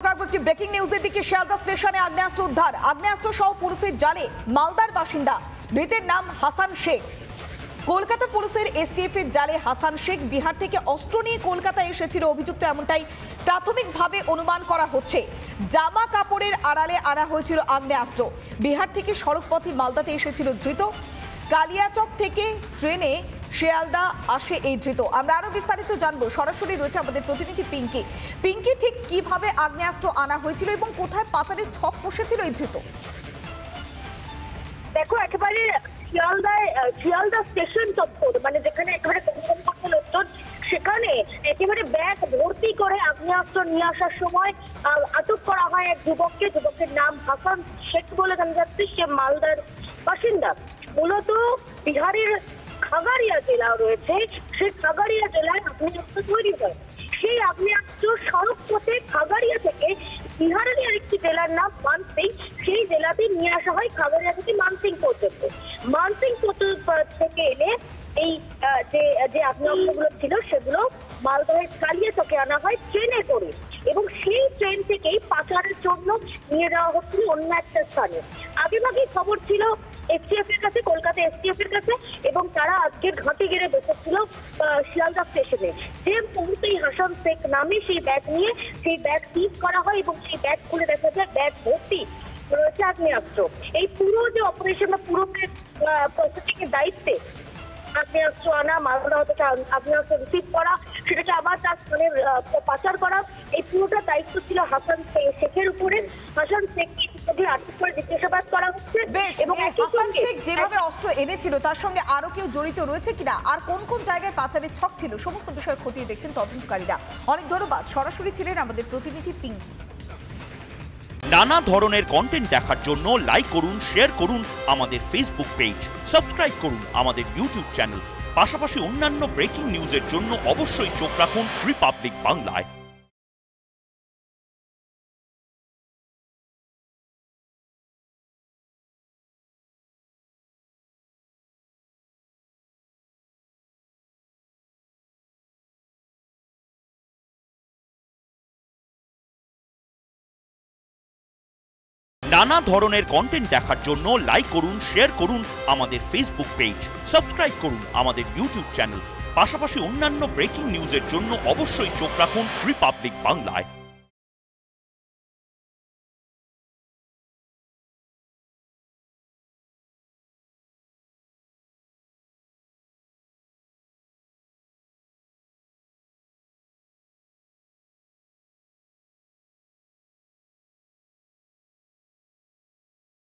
Breaking নিউজের দিকে শিয়ালদা স্টেশনে আগ্নেয়াস্ত্র উদ্ধার। আগ্নেয়াস্ত্র সহ পুলিশের জালে মালদার বাসিন্দা, মৃতের নাম হাসান শেখ। কলকাতা পুলিশের এসটিএফ এর জালে হাসান শেখ বিহার থেকে অস্ত্র নিয়ে কলকাতায় এসেছিল অভিযুক্ত, এমনটাই প্রাথমিকভাবে অনুমান করা হচ্ছে। জামা কাপড়ের আড়ালে আনা হয়েছিল আগ্নেয়াস্ত্র। বিহার থেকে সড়কপথে মালদাতে এসেছিল ধৃত। কালিয়াচক থেকে ট্রেনে শিয়ালদা আসে এই ধৃত। আমরা আরো বিস্তারিত জানবো, সরাসরি রয়েছে আমাদের প্রতিনিধি পিঙ্কি। পিঙ্কি, ঠিক কিভাবে আগ্নেয়াস্ত্র আনা হয়েছিল এবং কোথায় পাচারের ছক বসেছিল এই ধৃত? দেখো, একেবারে শিয়ালদা স্টেশন চত্বর, মানে যেখানে একেবারে লোকজন, সেখানে একেবারে ব্যাগ ভর্তি করে আগ্নেয়াস্ত্র নিয়ে আসার সময় আটক করা হয় এক যুবককে। যুবকের নাম হাসান শেখ বলে জানা যাচ্ছে। সে মালদার বাসিন্দা। মূলত বিহারের খাগাড়িয়া জেলা রয়েছে, সেই খাগাড়িয়া জেলায় আগ্নেয়াস্ত্র তৈরি হয়। সেই আগ্নেয়াস্ত্র সড়ক পথে খাগাড়িয়া থেকে বিহারের আরেকটি জেলার নাম মানসিং, সেই জেলাতে নিয়ে আসা হয় খাগাড়িয়া থেকে মানসিং পর্যন্ত। মানসিং থেকে এনে এই যে আগ্নেয়াস্ত্রগুলো ছিল সেগুলো মালদহের কালিয়াচকে আনা হয় ট্রেনে করে, এবং সেই ট্রেন থেকেই পাচারের জন্য নিয়ে যাওয়া হচ্ছিল অন্য একটা স্থানে। আগেভাগেই খবর ছিল এসটিএফ এর কাছে, কলকাতা এসটিএফ এর কাছে, এবং তারা আজকের ঘাঁটি গেড়ে বসেছিল শিয়ালদা স্টেশনে। যে মুহূর্তেই হাসান শেখ নামে সেই ব্যাগ নিয়ে সেই ব্যাগ সিজ করা হয়, এবং সেই ব্যাগ খুলে দেখা যায় ব্যাগ ভর্তি রয়েছে আগ্নেয়াস্ত্র। এই পুরো যে অপারেশন বা পুরো প্রসেসিং এর দায়িত্বে আগ্নেয়াস্ত্র আনা, মালদা থেকে আগ্নেয়াস্ত্র রিসিভ করা, সেটাকে আবার তার স্থানে পাচার করা, এই পুরোটা দায়িত্ব ছিল হাসান শেখের উপরে। হাসান শেখকে আটক করে জিজ্ঞাসাবাদ করা হচ্ছে। এবং হাসান শেখ যেভাবে অস্ত্র এনেছিল তার সঙ্গে আরো কেউ জড়িত রয়েছে কিনা, আর কোন কোন জায়গায় পাচারের ছক ছিল, সমস্ত বিষয় খতিয়ে দেখছেন তদন্তকারীরা। অনেক ধন্যবাদ। সরাসরি ছিলেন আমাদের প্রতিনিধি পিঙ্কি। নানা ধরনের কন্টেন্ট দেখার জন্য লাইক করুন, শেয়ার করুন আমাদের ফেসবুক পেজ, সাবস্ক্রাইব করুন আমাদের ইউটিউব চ্যানেল। পাশাপাশি অন্যান্য ব্রেকিং নিউজের জন্য অবশ্যই চোখ রাখুন রিপাবলিক বাংলায়। নানা ধরনের কন্টেন্ট দেখার জন্য লাইক করুন, শেয়ার করুন আমাদের ফেসবুক পেজ, সাবস্ক্রাইব করুন আমাদের ইউটিউব চ্যানেল। পাশাপাশি অন্যান্য ব্রেকিং নিউজের জন্য অবশ্যই চোখ রাখুন রিপাবলিক বাংলায়।